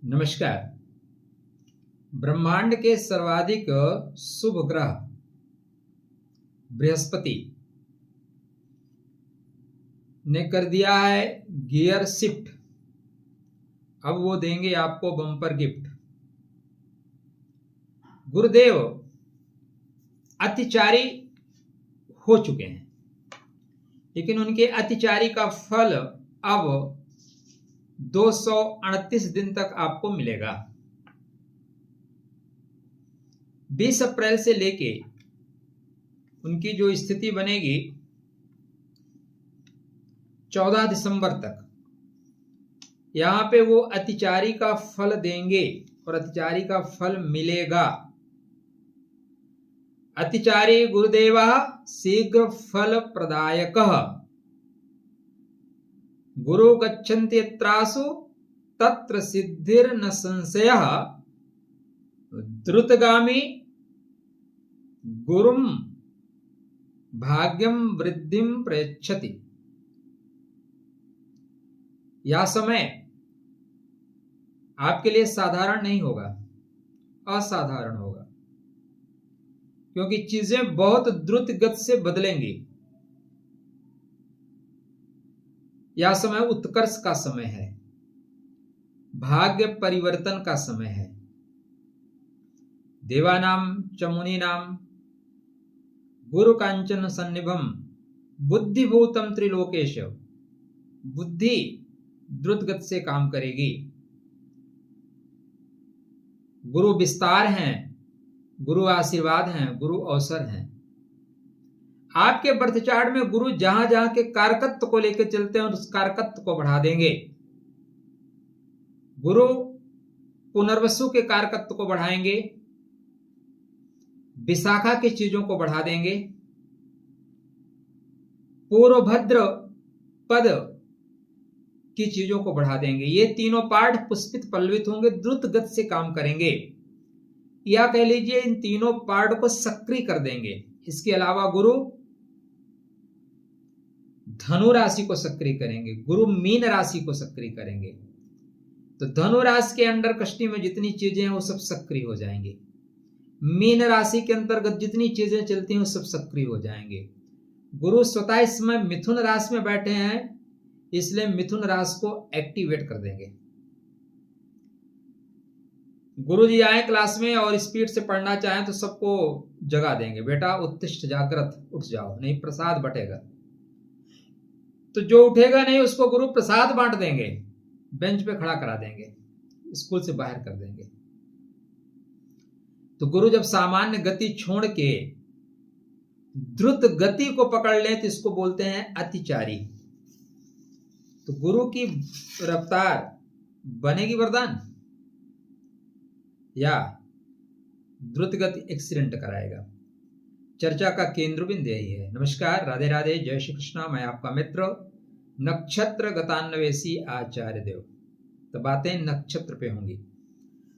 नमस्कार। ब्रह्मांड के सर्वाधिक शुभ ग्रह बृहस्पति ने कर दिया है गियर शिफ्ट। अब वो देंगे आपको बम्पर गिफ्ट। गुरुदेव अतिचारी हो चुके हैं, लेकिन उनके अतिचारी का फल अब 238 दिन तक आपको मिलेगा। 20 अप्रैल से लेके उनकी जो स्थिति बनेगी 14 दिसंबर तक, यहां पे वो अतिचारी का फल देंगे और अतिचारी का फल मिलेगा। अतिचारी गुरुदेवः शीघ्र फल प्रदायकः गुरु गच्छन्ति यत्रासु तत्र सिद्धिर्न संशयः द्रुतगामी गुरुम भाग्यम वृद्धिम प्रयच्छति। यह समय आपके लिए साधारण नहीं होगा, असाधारण होगा, क्योंकि चीजें बहुत द्रुत गति से बदलेंगी। यह समय उत्कर्ष का समय है, भाग्य परिवर्तन का समय है। देवानां च मुनीनां गुरु कांचन सन्निभम बुद्धिभूतम त्रिलोकेश। बुद्धि द्रुत गति से काम करेगी। गुरु विस्तार हैं, गुरु आशीर्वाद हैं, गुरु अवसर हैं। आपके बर्थ चार्ट में गुरु जहां जहां के कारकत्व को लेकर चलते हैं और उस कारकत्व को बढ़ा देंगे। गुरु पुनर्वसु के कारकत्व को बढ़ाएंगे, विशाखा की चीजों को बढ़ा देंगे, पूर्वभद्र पद की चीजों को बढ़ा देंगे। ये तीनों पार्ट पुष्पित पल्लवित होंगे, द्रुत गति से काम करेंगे, या कह लीजिए इन तीनों पार्ट को सक्रिय कर देंगे। इसके अलावा गुरु धनु राशि को सक्रिय करेंगे, गुरु मीन राशि को सक्रिय करेंगे। तो धनु राशि के अंडर कष्टी में जितनी चीजें हैं वो सब सक्रिय हो जाएंगे। मीन राशि के अंतर्गत जितनी चीजें चलती हैं वो सब सक्रिय हो जाएंगे। गुरु स्वतः इस समय मिथुन राशि में बैठे हैं, इसलिए मिथुन राशि को एक्टिवेट कर देंगे। गुरु जी आए क्लास में और स्पीड से पढ़ना चाहें तो सबको जगा देंगे, बेटा उत्तिष्ठ जागृत, उठ जाओ, नहीं प्रसाद बटेगा। तो जो उठेगा नहीं उसको गुरु प्रसाद बांट देंगे, बेंच पे खड़ा करा देंगे, स्कूल से बाहर कर देंगे। तो गुरु जब सामान्य गति छोड़ के द्रुत गति को पकड़ ले तो इसको बोलते हैं अतिचारी। तो गुरु की रफ्तार बनेगी वरदान या द्रुत गति एक्सीडेंट कराएगा। चर्चा का केंद्र बिंदु यही है। नमस्कार, राधे राधे, जय श्री कृष्णा। मैं आपका मित्र नक्षत्र गतान्वेषी आचार्य देव। तो बातें नक्षत्र पे होंगी।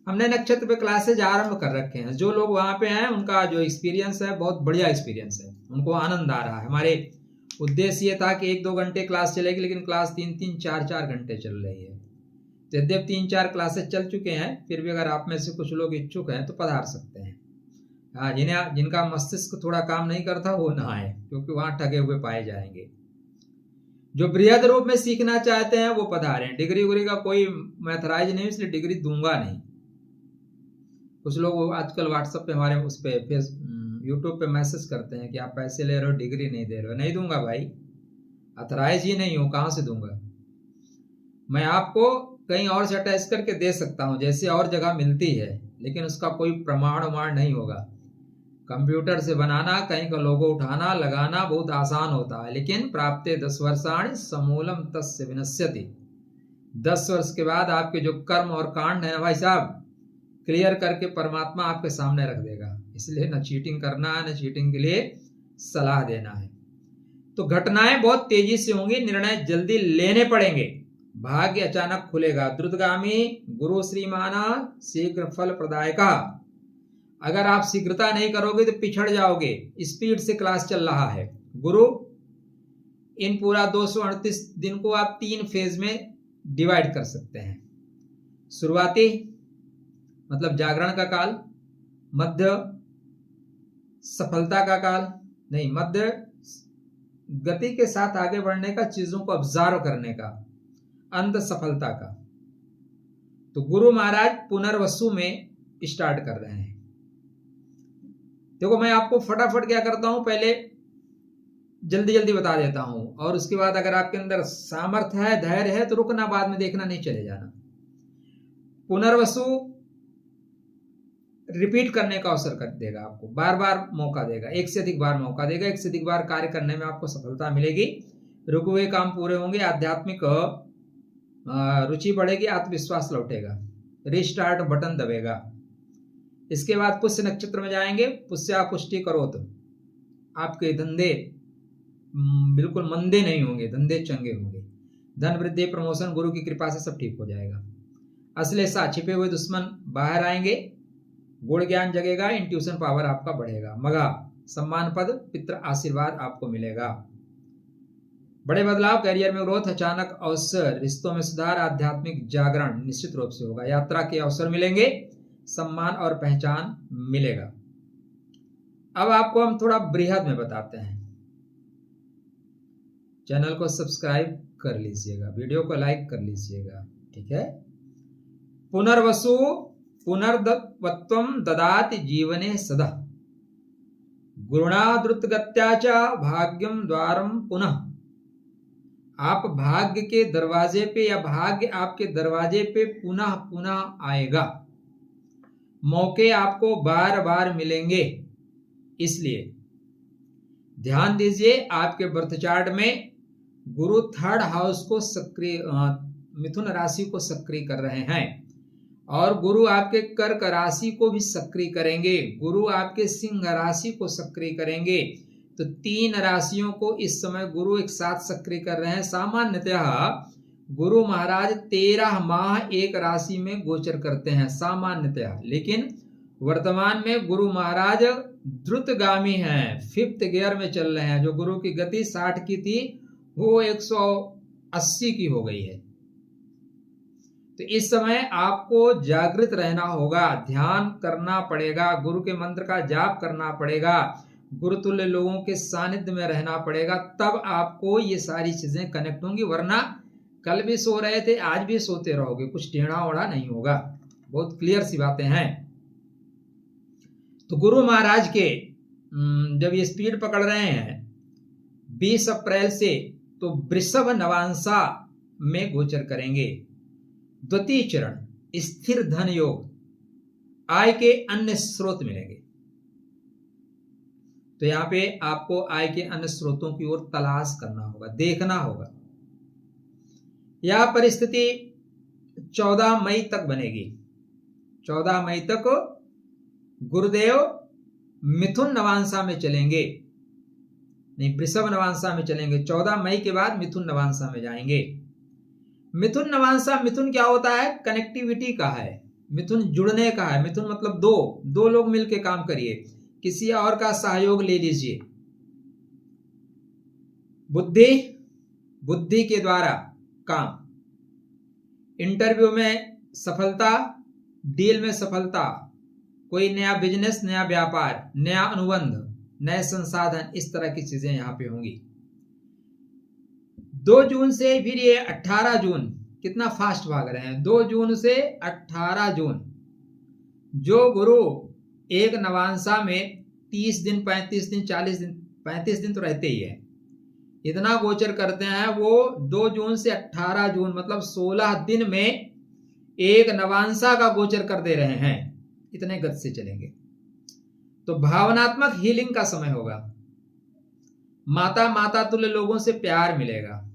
हमने नक्षत्र पे क्लासेज आरंभ कर रखे हैं। जो लोग वहां पे हैं उनका जो एक्सपीरियंस है बहुत बढ़िया एक्सपीरियंस है, उनको आनंद आ रहा है। हमारे उद्देश्य ये था कि 1-2 घंटे क्लास चलेगी, लेकिन क्लास 3-3, 4-4 घंटे चल रही है। यद्यप 3-4 क्लासेस चल चुके हैं, फिर भी अगर आप में से कुछ लोग इच्छुक हैं तो पधार सकते हैं। हाँ, जिनका मस्तिष्क थोड़ा काम नहीं करता वो ना आए, क्योंकि वहां ठगे हुए पाए जाएंगे। जो बृहद रूप में सीखना चाहते हैं वो पधारें। डिग्री उग्री का कोई मैथराइज नहीं, इसलिए डिग्री दूंगा नहीं। कुछ लोग आजकल व्हाट्सएप पे हमारे उस पे यूट्यूब पे मैसेज करते हैं कि आप पैसे ले रहे हो, डिग्री नहीं दे रहे हो। नहीं दूंगा भाई, अथराइज ही नहीं हूं, कहां से दूंगा। मैं आपको कहीं और से अटैच करके दे सकता हूं, जैसे और जगह मिलती है, लेकिन उसका कोई प्रमाण नहीं होगा। कंप्यूटर से बनाना, कहीं का लोगो उठाना लगाना बहुत आसान होता है, लेकिन प्राप्ते 10 वर्षाणि समूलम तस्य विनश्यति। 10 वर्ष के बाद आपके जो कर्म और कांड है ना भाई साहब, क्लियर करके परमात्मा आपके सामने रख देगा। इसलिए न चीटिंग करना है, न चीटिंग के लिए सलाह देना है। तो घटनाएं बहुत तेजी से होंगी, निर्णय जल्दी लेने पड़ेंगे, भाग्य अचानक खुलेगा। द्रुतगामी गुरु श्रीमाना शीघ्र फल प्रदायका। अगर आप शीघ्रता नहीं करोगे तो पिछड़ जाओगे। स्पीड से क्लास चल रहा है। गुरु इन पूरा 238 दिन को आप 3 फेज में डिवाइड कर सकते हैं। शुरुआती मतलब जागरण का काल, मध्य सफलता का काल, नहीं मध्य गति के साथ आगे बढ़ने का, चीजों को ऑब्जर्व करने का, अंत सफलता का। तो गुरु महाराज पुनर्वसु में स्टार्ट कर रहे हैं। देखो मैं आपको फटाफट क्या करता हूं, पहले जल्दी जल्दी बता देता हूं, और उसके बाद अगर आपके अंदर सामर्थ्य है, धैर्य है, तो रुकना, बाद में देखना, नहीं चले जाना। पुनर्वसु रिपीट करने का अवसर कर देगा आपको, बार बार मौका देगा, एक से अधिक बार मौका देगा, एक से अधिक बार कार्य करने में आपको सफलता मिलेगी, रुके हुए काम पूरे होंगे, आध्यात्मिक रुचि बढ़ेगी, आत्मविश्वास लौटेगा, रिस्टार्ट बटन दबेगा। इसके बाद पुष्य नक्षत्र में जाएंगे। पुष्या पुष्टि करो तो आपके धंधे बिल्कुल मंदे नहीं होंगे, धंधे चंगे होंगे, धन वृद्धि, प्रमोशन, गुरु की कृपा से सब ठीक हो जाएगा। अश्लेषा छिपे हुए दुश्मन बाहर आएंगे, गुण ज्ञान जगेगा, इंट्यूशन पावर आपका बढ़ेगा। मघा सम्मान पद, पितृ आशीर्वाद आपको मिलेगा। बड़े बदलाव, करियर में ग्रोथ, अचानक अवसर, रिश्तों में सुधार, आध्यात्मिक जागरण निश्चित रूप से होगा। यात्रा के अवसर मिलेंगे, सम्मान और पहचान मिलेगा। अब आपको हम थोड़ा बृहद में बताते हैं। चैनल को सब्सक्राइब कर लीजिएगा, वीडियो को लाइक कर लीजिएगा, ठीक है। पुनर्वसु पुनर्दत्वत्वं ददाति जीवने सदा, गुरुणा द्रुतगत्या च भाग्यम द्वारम पुनः। आप भाग्य के दरवाजे पे, या भाग्य आपके दरवाजे पे पुनः पुनः आएगा, मौके आपको बार बार मिलेंगे। इसलिए ध्यान दीजिए, आपके बर्थ चार्ट में गुरु थर्ड हाउस को सक्रिय, मिथुन राशि को सक्रिय कर रहे हैं, और गुरु आपके कर्क राशि को भी सक्रिय करेंगे, गुरु आपके सिंह राशि को सक्रिय करेंगे। तो 3 राशियों को इस समय गुरु एक साथ सक्रिय कर रहे हैं। सामान्यतः गुरु महाराज 13 माह एक राशि में गोचर करते हैं सामान्यतः, लेकिन वर्तमान में गुरु महाराज द्रुतगामी हैं, 5th गियर में चल रहे हैं। जो गुरु की गति 60 की थी वो 180 की हो गई है। तो इस समय आपको जागृत रहना होगा, ध्यान करना पड़ेगा, गुरु के मंत्र का जाप करना पड़ेगा, गुरुतुल्य लोगों के सानिध्य में रहना पड़ेगा, तब आपको ये सारी चीजें कनेक्ट होंगी। वरना कल भी सो रहे थे, आज भी सोते रहोगे, कुछ टेढ़ा ओढ़ा नहीं होगा। बहुत क्लियर सी बातें हैं। तो गुरु महाराज के जब ये स्पीड पकड़ रहे हैं 20 अप्रैल से, तो वृषभ नवांशा में गोचर करेंगे। द्वितीय चरण स्थिर धन योग, आय के अन्य स्रोत मिलेंगे। तो यहां पे आपको आय के अन्य स्रोतों की ओर तलाश करना होगा, देखना होगा। यह परिस्थिति 14 मई तक बनेगी। 14 मई तक गुरुदेव मिथुन नवांशा में चलेंगे, नहीं वृषभ नवांशा में चलेंगे। 14 मई के बाद मिथुन नवांशा में जाएंगे। मिथुन नवांशा, मिथुन क्या होता है? कनेक्टिविटी का है, मिथुन जुड़ने का है। मिथुन मतलब दो लोग मिलकर काम करिए, किसी और का सहयोग ले लीजिए। बुद्धि के द्वारा काम, इंटरव्यू में सफलता, डील में सफलता, कोई नया बिजनेस, नया व्यापार, नया अनुबंध, नए संसाधन, इस तरह की चीजें यहां पे होंगी। 2 जून से फिर ये 18 जून, कितना फास्ट भाग रहे हैं। 2 जून से 18 जून जो गुरु एक नवांशा में 30 दिन, 35 दिन, 40 दिन, 35 दिन तो रहते ही है, इतना गोचर करते हैं। वो 2 जून से 18 जून मतलब 16 दिन में एक नवांशा का गोचर कर दे रहे हैं। इतने गति से चलेंगे। तो भावनात्मक हीलिंग का समय होगा। माता तुल्य लोगों से प्यार मिलेगा,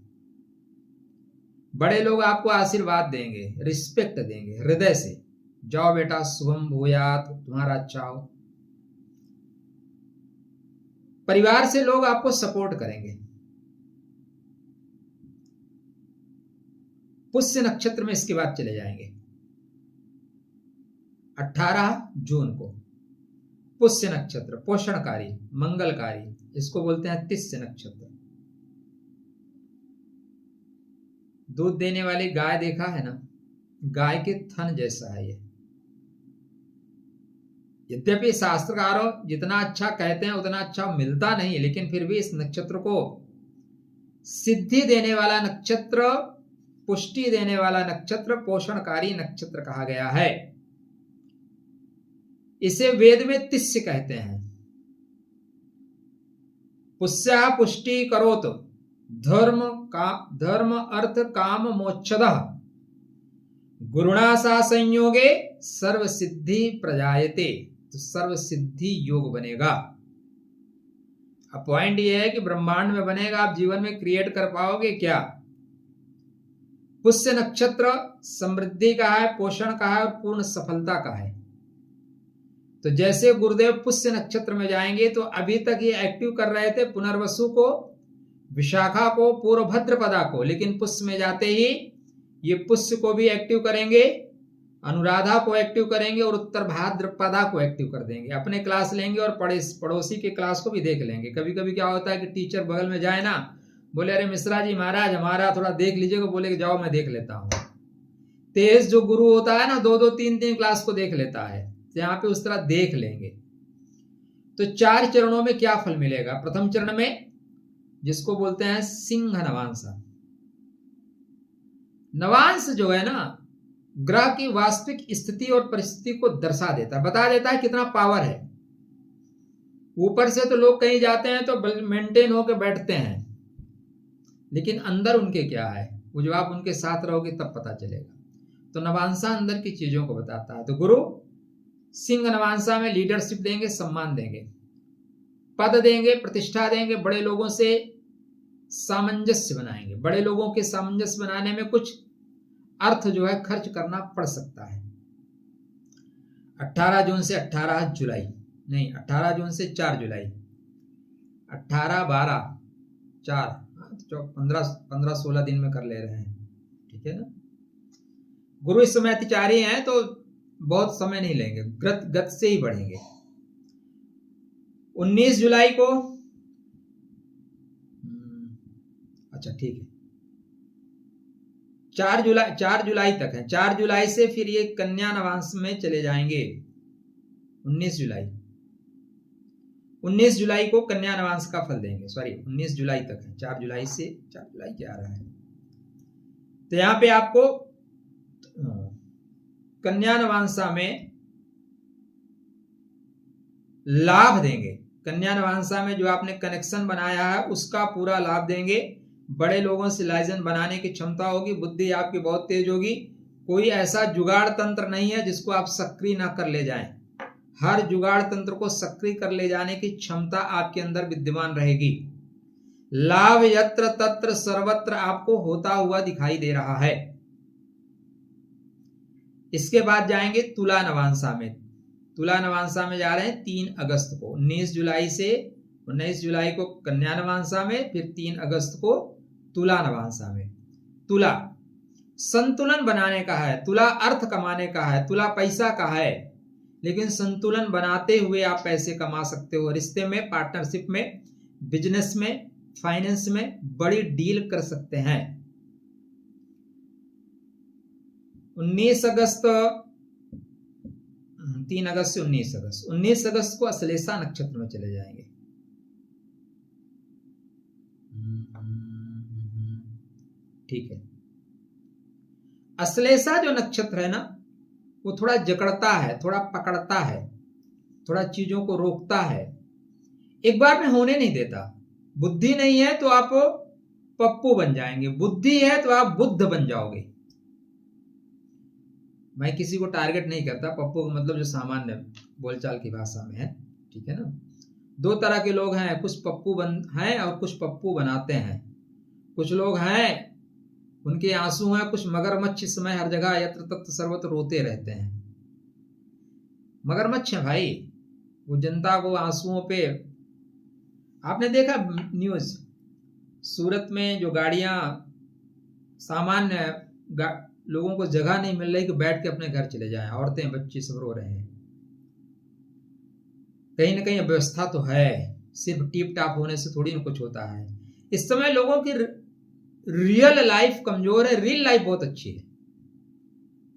बड़े लोग आपको आशीर्वाद देंगे, रिस्पेक्ट देंगे हृदय से। जाओ बेटा, शुभम भूयात, तुम्हारा अच्छा हो। परिवार से लोग आपको सपोर्ट करेंगे। पुष्य नक्षत्र में इसके बाद चले जाएंगे 18 जून को। पुष्य नक्षत्र पोषणकारी, मंगलकारी, इसको बोलते हैं तिष्य नक्षत्र। दूध देने वाली गाय देखा है ना, गाय के थन जैसा है ये। यद्यपि शास्त्रकारों जितना अच्छा कहते हैं उतना अच्छा मिलता नहीं, लेकिन फिर भी इस नक्षत्र को सिद्धि देने वाला नक्षत्र, पुष्टि देने वाला नक्षत्र, पोषणकारी नक्षत्र कहा गया है। इसे वेद में तिस्य कहते हैं। पुष्या पुष्टि करोत धर्म अर्थ काम मोक्षदः गुरुणा सा संयोगे सर्व सिद्धि प्रजायते। तो सर्व सिद्धि योग बनेगा। अब पॉइंट ये है कि ब्रह्मांड में बनेगा, आप जीवन में क्रिएट कर पाओगे क्या? पुष्य नक्षत्र समृद्धि का है, पोषण का है और पूर्ण सफलता का है। तो जैसे गुरुदेव पुष्य नक्षत्र में जाएंगे तो अभी तक ये एक्टिव कर रहे थे पुनर्वसु को, विशाखा को, पूर्वभद्रपदा को, लेकिन पुष्य में जाते ही ये पुष्य को भी एक्टिव करेंगे, अनुराधा को एक्टिव करेंगे और उत्तर भाद्रपदा को एक्टिव कर देंगे। अपने क्लास लेंगे और पड़ोसी के क्लास को भी देख लेंगे। कभी कभी क्या होता है कि टीचर बगल में जाए ना, बोले अरे मिश्रा जी महाराज हमारा थोड़ा देख लीजिएगा, बोले कि जाओ मैं देख लेता हूँ। तेज जो गुरु होता है ना, 2-2 3-3 क्लास को देख लेता है। तो यहाँ पे उस तरह देख लेंगे। तो 4 चरणों में क्या फल मिलेगा? प्रथम चरण में जिसको बोलते हैं सिंह नवांश। नवांश जो है ना, ग्रह की वास्तविक स्थिति और परिस्थिति को दर्शा देता है, बता देता है कितना पावर है। ऊपर से तो लोग कहीं जाते हैं तो मेंटेन होकर बैठते हैं, लेकिन अंदर उनके क्या है वो जब आप उनके साथ रहोगे तब पता चलेगा। तो नवांशा अंदर की चीजों को बताता है। तो गुरु सिंह नवांशा में लीडरशिप देंगे, सम्मान देंगे, पद देंगे, प्रतिष्ठा देंगे, बड़े लोगों से सामंजस्य बनाएंगे। बड़े लोगों के सामंजस्य बनाने में कुछ अर्थ जो है खर्च करना पड़ सकता है। 18 जून से 18 जुलाई नहीं, 18 जून से 4 जुलाई, 18-12 4 15-16 दिन में कर ले रहे हैं, ठीक है ना। गुरु इस समय अतिचारी हैं तो बहुत समय नहीं लेंगे, गत से ही बढ़ेंगे। 19 जुलाई को अच्छा ठीक है, 4 जुलाई तक है। 4 जुलाई से फिर ये कन्या नवांश में चले जाएंगे। 19 जुलाई को कन्या नवांश का फल देंगे। सॉरी 19 जुलाई तक है, 4 जुलाई से 4 जुलाई क्या आ रहा है। तो यहां पे आपको कन्या नवांशा में लाभ देंगे। कन्या नवांशा में जो आपने कनेक्शन बनाया है उसका पूरा लाभ देंगे। बड़े लोगों से लाइजन बनाने की क्षमता होगी, बुद्धि आपकी बहुत तेज होगी। कोई ऐसा जुगाड़ तंत्र नहीं है जिसको आप सक्रिय ना कर ले जाएं। हर जुगाड़ तंत्र को सक्रिय कर ले जाने की क्षमता आपके अंदर विद्यमान रहेगी। लाभ यत्र तत्र सर्वत्र आपको होता हुआ दिखाई दे रहा है। इसके बाद जाएंगे तुला नवांशा में। तुला नवांशा में जा रहे हैं 3 अगस्त को। 19 जुलाई को कन्या नवांशा में, फिर 3 अगस्त को तुला नवांशा में। तुला संतुलन बनाने का है, तुला अर्थ कमाने का है, तुला पैसा का है, लेकिन संतुलन बनाते हुए आप पैसे कमा सकते हो। रिश्ते में, पार्टनरशिप में, बिजनेस में, फाइनेंस में बड़ी डील कर सकते हैं। 19 अगस्त 3 अगस्त से 19 अगस्त को अश्लेषा नक्षत्र में चले जाएंगे। ठीक है, अश्लेषा जो नक्षत्र है ना, वो थोड़ा जकड़ता है, थोड़ा पकड़ता है, थोड़ा चीजों को रोकता है, एक बार में होने नहीं देता। बुद्धि नहीं है तो आप पप्पू बन जाएंगे, बुद्धि है तो आप बुद्ध बन जाओगे। मैं किसी को टारगेट नहीं करता, पप्पू का मतलब जो सामान्य बोलचाल की भाषा में है, ठीक है ना। 2 तरह के लोग हैं, कुछ पप्पू हैं और कुछ पप्पू बनाते हैं। कुछ लोग हैं उनके आंसू हैं, कुछ मगरमच्छ इस समय हर जगह यत्र तत्र सर्वत्र रोते रहते हैं। मगरमच्छ है भाई, वो जनता को आंसुओं पे। आपने देखा न्यूज, सूरत में जो गाड़ियां, सामान्य लोगों को जगह नहीं मिल रही कि बैठ के अपने घर चले जाएं, औरतें बच्चे सब रो रहे हैं। कहीं ना कहीं व्यवस्था तो है, सिर्फ टिप टाप होने से थोड़ी ना कुछ होता है। इस समय लोगों की रियल लाइफ कमजोर है, रियल लाइफ बहुत अच्छी है।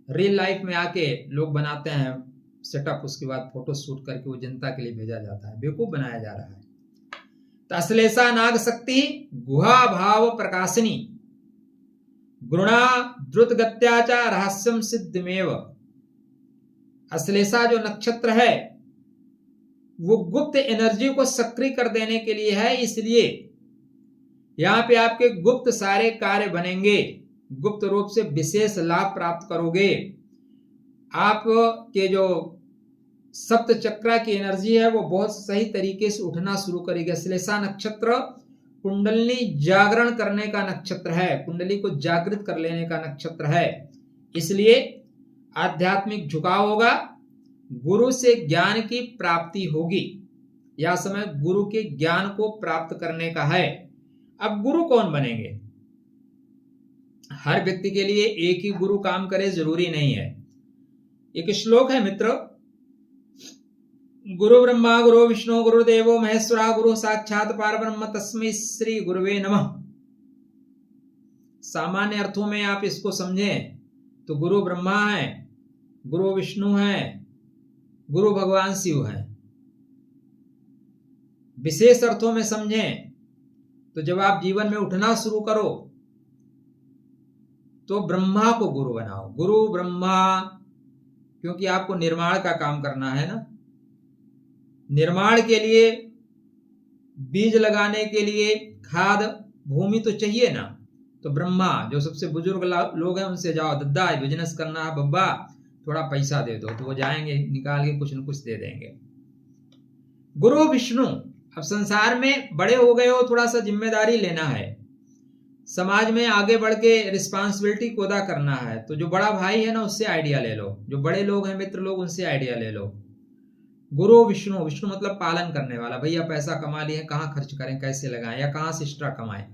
रियल लाइफ में आके लोग बनाते हैं सेटअप, उसके बाद फोटो शूट करके वो जनता के लिए भेजा जाता है, बेवकूफ बनाया जा रहा है। तो अश्लेषा नाग शक्ति गुहा भाव प्रकाशिनी गुणा द्रुत गत्याचा रहस्यम सिद्धमेव। अश्लेषा जो नक्षत्र है वो गुप्त एनर्जी को सक्रिय कर देने के लिए है, इसलिए यहां पे आपके गुप्त सारे कार्य बनेंगे, गुप्त रूप से विशेष लाभ प्राप्त करोगे। आपके जो सप्त चक्र की एनर्जी है वो बहुत सही तरीके से उठना शुरू करेगी। अश्लेषा नक्षत्र कुंडली जागरण करने का नक्षत्र है, कुंडली को जागृत कर लेने का नक्षत्र है, इसलिए आध्यात्मिक झुकाव होगा, गुरु से ज्ञान की प्राप्ति होगी। यह समय गुरु के ज्ञान को प्राप्त करने का है। अब गुरु कौन बनेंगे? हर व्यक्ति के लिए एक ही गुरु काम करे जरूरी नहीं है। एक श्लोक है मित्र, गुरु ब्रह्मा गुरु विष्णु गुरुदेवो महेश्वरा गुरु साक्षात परब्रह्म तस्मै श्री गुरुवे नमः। सामान्य अर्थों में आप इसको समझें तो गुरु ब्रह्मा है, गुरु विष्णु है, गुरु भगवान शिव है। विशेष अर्थों में समझें तो जब आप जीवन में उठना शुरू करो तो ब्रह्मा को गुरु बनाओ। गुरु ब्रह्मा, क्योंकि आपको निर्माण का काम करना है ना, निर्माण के लिए, बीज लगाने के लिए खाद भूमि तो चाहिए ना। तो ब्रह्मा जो सबसे बुजुर्ग लोग हैं उनसे जाओ, दद्दा बिजनेस करना है बब्बा, थोड़ा पैसा दे दो, तो वो जाएंगे निकाल के कुछ न कुछ दे देंगे। गुरु विष्णु, अब संसार में बड़े हो गए हो, थोड़ा सा जिम्मेदारी लेना है, समाज में आगे बढ़ के रिस्पॉन्सिबिलिटी को अदा करना है, तो जो बड़ा भाई है ना उससे आइडिया ले लो, जो बड़े लोग हैं मित्र लोग उनसे आइडिया ले लो। गुरु विष्णु, विष्णु मतलब पालन करने वाला, भैया पैसा कमा लिए कहाँ खर्च करें, कैसे लगाएं या कहाँ से एक्स्ट्रा कमाएं,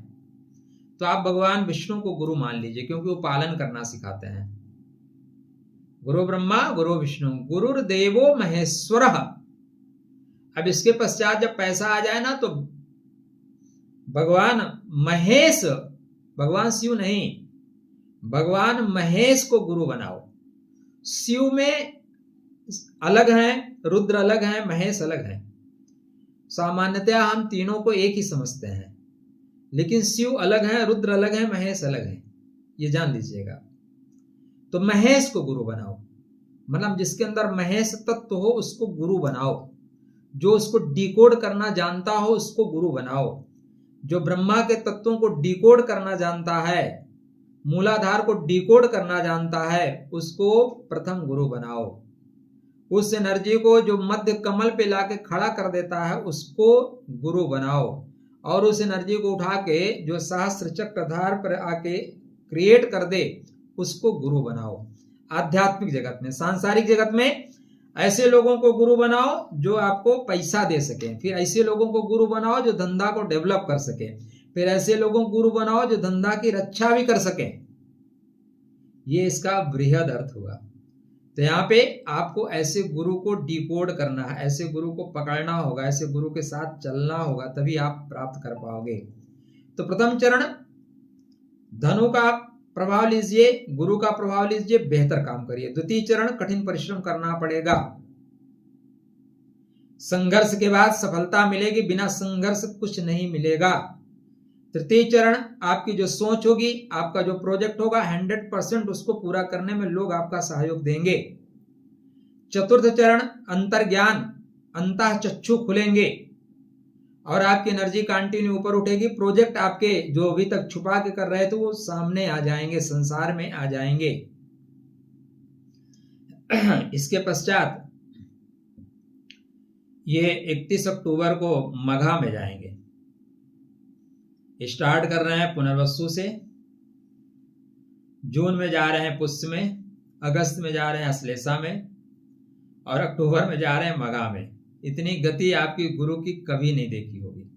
तो आप भगवान विष्णु को गुरु मान लीजिए, क्योंकि वो पालन करना सिखाते हैं। गुरु ब्रह्मा गुरु विष्णु गुरुर्देवो महेश्वर। अब इसके पश्चात जब पैसा आ जाए ना तो भगवान महेश, भगवान शिव नहीं, भगवान महेश को गुरु बनाओ। शिव में अलग हैं, रुद्र अलग हैं, महेश अलग हैं। सामान्यतया हम तीनों को एक ही समझते हैं, लेकिन शिव अलग है, रुद्र अलग है, महेश अलग है, ये जान लीजिएगा। तो महेश को गुरु बनाओ, मतलब जिसके अंदर महेश तत्व हो उसको गुरु बनाओ, जो उसको डिकोड करना जानता हो उसको गुरु बनाओ, जो ब्रह्मा के तत्वों को डिकोड करना जानता है, मूलाधार को डिकोड करना जानता है, उसको प्रथम गुरु बनाओ। उस एनर्जी को जो मध्य कमल पे लाके खड़ा कर देता है उसको गुरु बनाओ, और उस एनर्जी को उठा के जो सहस्त्र चक्रधार पर आके क्रिएट कर दे उसको गुरु बनाओ। आध्यात्मिक जगत में, सांसारिक जगत में ऐसे लोगों को गुरु बनाओ जो आपको पैसा दे सके, फिर ऐसे लोगों को गुरु बनाओ जो धंधा को डेवलप कर सके, फिर ऐसे लोगों को गुरु बनाओ जो धंधा की रक्षा भी कर सके। ये इसका बृहद अर्थ हुआ। तो यहाँ पे आपको ऐसे गुरु को डिकोड करना है, ऐसे गुरु को पकड़ना होगा, ऐसे गुरु के साथ चलना होगा, तभी आप प्राप्त कर पाओगे। तो प्रथम चरण धनु का प्रभाव लीजिए, गुरु का प्रभाव लीजिए, बेहतर काम करिए। द्वितीय चरण कठिन परिश्रम करना पड़ेगा, संघर्ष के बाद सफलता मिलेगी, बिना संघर्ष कुछ नहीं मिलेगा। तृतीय चरण आपकी जो सोच होगी, आपका जो प्रोजेक्ट होगा 100% उसको पूरा करने में लोग आपका सहयोग देंगे। चतुर्थ चरण अंतर्ज्ञान, अंतः चक्षु खुलेंगे और आपकी एनर्जी कंटिन्यू ऊपर उठेगी। प्रोजेक्ट आपके जो अभी तक छुपा के कर रहे थे वो सामने आ जाएंगे, संसार में आ जाएंगे। इसके पश्चात ये 31 अक्टूबर को मघा में जाएंगे। स्टार्ट कर रहे हैं पुनर्वसु से, जून में जा रहे हैं पुष्य में, अगस्त में जा रहे हैं अश्लेषा में, और अक्टूबर में जा रहे हैं मघा में। इतनी गति आपकी गुरु की कभी नहीं देखी होगी।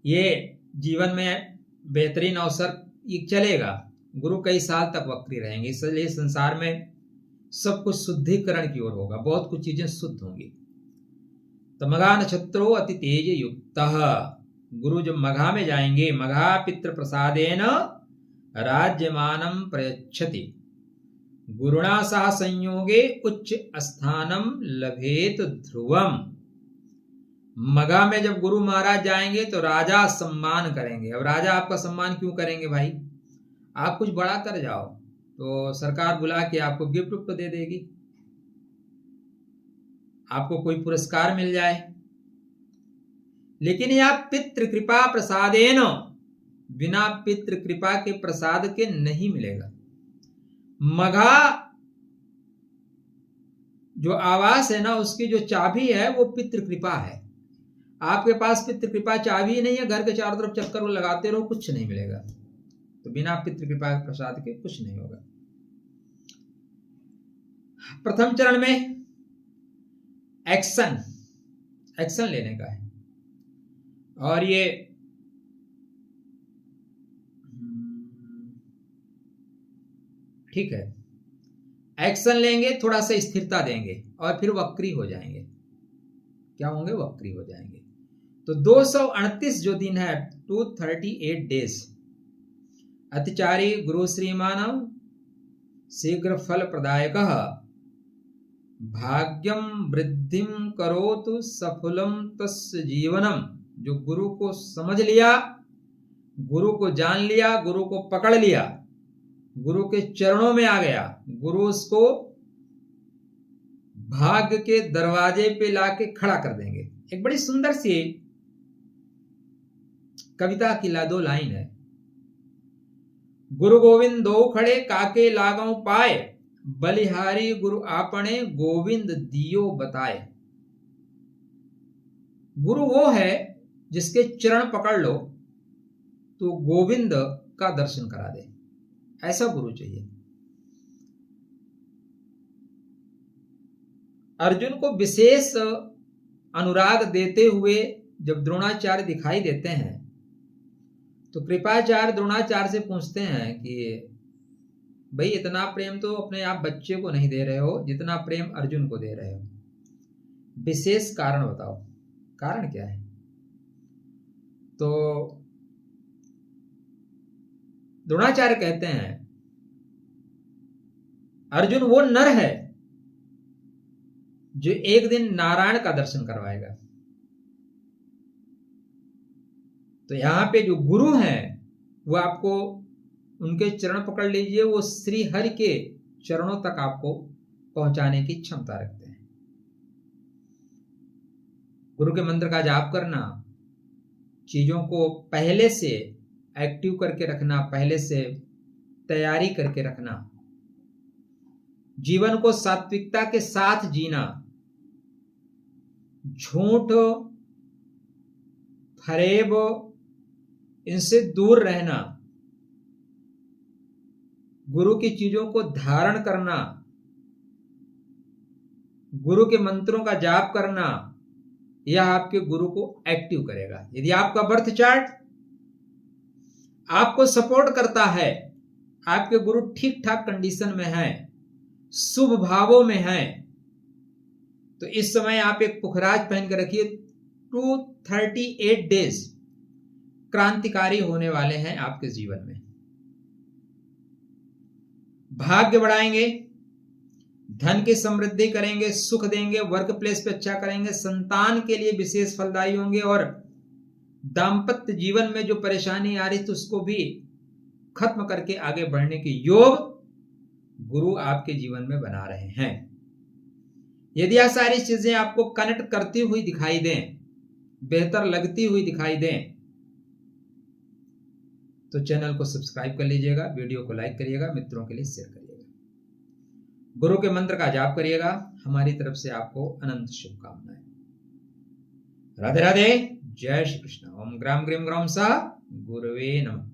ये जीवन में बेहतरीन अवसर चलेगा। गुरु कई साल तक वक्री रहेंगे, इसलिए संसार में सब कुछ शुद्धिकरण की ओर होगा, बहुत कुछ चीजें शुद्ध होंगी। तो मघा नक्षत्रो अति तेज युक्त, गुरु जब मघा में जाएंगे, मघा पितृ प्रसादेन राज्यमानं प्रयच्छति, गुरुणा सह संयोगे उच्च स्थानम लभेत ध्रुवम। मगध में जब गुरु महाराज जाएंगे तो राजा सम्मान करेंगे। अब राजा आपका सम्मान क्यों करेंगे भाई? आप कुछ बड़ा कर जाओ तो सरकार बुला के आपको गिफ्ट उफ्ट दे देगी, आपको कोई पुरस्कार मिल जाए। लेकिन यह पितृ कृपा प्रसादेन, बिना पितृ कृपा के प्रसाद के नहीं मिलेगा। मघा जो आवास है ना, उसकी जो चाबी है वो पितृ कृपा है। आपके पास पितृ कृपा चाबी नहीं है, घर के चारों तरफ चक्कर लगाते रहो, कुछ नहीं मिलेगा। तो बिना पितृ कृपा प्रसाद के कुछ नहीं होगा। प्रथम चरण में एक्शन लेने का है, और ये ठीक है, एक्शन लेंगे, थोड़ा सा स्थिरता देंगे और फिर वक्री हो जाएंगे। क्या होंगे? वक्री हो जाएंगे। तो 238 जो दिन है, 238 डेज, अतिचारी गुरु श्रीमानव शीघ्र फल प्रदायक, भाग्यम वृद्धिम करोतु सफलम तस्य जीवनम। जो गुरु को समझ लिया, गुरु को जान लिया, गुरु को पकड़ लिया, गुरु के चरणों में आ गया, गुरु उसको भाग्य के दरवाजे पे लाके खड़ा कर देंगे। एक बड़ी सुंदर सी कविता की दो लाइन है। गुरु गोविंद दो खड़े काके लागों पाए, बलिहारी गुरु आपने गोविंद दियो बताए। गुरु वो है जिसके चरण पकड़ लो तो गोविंद का दर्शन करा दे, ऐसा गुरु चाहिए। अर्जुन को विशेष अनुराग देते हुए जब द्रोणाचार्य दिखाई देते हैं तो कृपाचार्य द्रोणाचार्य से पूछते हैं कि भाई इतना प्रेम तो अपने आप बच्चे को नहीं दे रहे हो जितना प्रेम अर्जुन को दे रहे हो, विशेष कारण बताओ, कारण क्या है? तो द्रोणाचार्य कहते हैं अर्जुन वो नर है जो एक दिन नारायण का दर्शन करवाएगा। तो यहां पे जो गुरु हैं वो आपको उनके चरण पकड़ लीजिए, वो श्री हरि के चरणों तक आपको पहुंचाने की क्षमता रखते हैं। गुरु के मंत्र का जाप करना, चीजों को पहले से एक्टिव करके रखना, पहले से तैयारी करके रखना, जीवन को सात्विकता के साथ जीना, झूठ फरेब इनसे दूर रहना, गुरु की चीजों को धारण करना, गुरु के मंत्रों का जाप करना, यह आपके गुरु को एक्टिव करेगा। यदि आपका बर्थ चार्ट आपको सपोर्ट करता है, आपके गुरु ठीक ठाक कंडीशन में है, शुभ भावों में है, तो इस समय आप एक पुखराज पहन कर रखिए। 238 डेज क्रांतिकारी होने वाले हैं आपके जीवन में। भाग्य बढ़ाएंगे, धन की समृद्धि करेंगे, सुख देंगे, वर्क प्लेस पे अच्छा करेंगे, संतान के लिए विशेष फलदायी होंगे, और दाम्पत्य जीवन में जो परेशानी आ रही थी उसको भी खत्म करके आगे बढ़ने के योग गुरु आपके जीवन में बना रहे हैं। यदि यह सारी चीजें आपको कनेक्ट करती हुई दिखाई दें, बेहतर लगती हुई दिखाई दें, तो चैनल को सब्सक्राइब कर लीजिएगा, वीडियो को लाइक करिएगा, मित्रों के लिए शेयर करिएगा, गुरु के मंत्र का जाप करिएगा। हमारी तरफ से आपको अनंत शुभकामनाएं। राधे राधे, जय श्री कृष्ण। ओम ग्राम ग्रीम ग्राम सा गुरुवे नमः।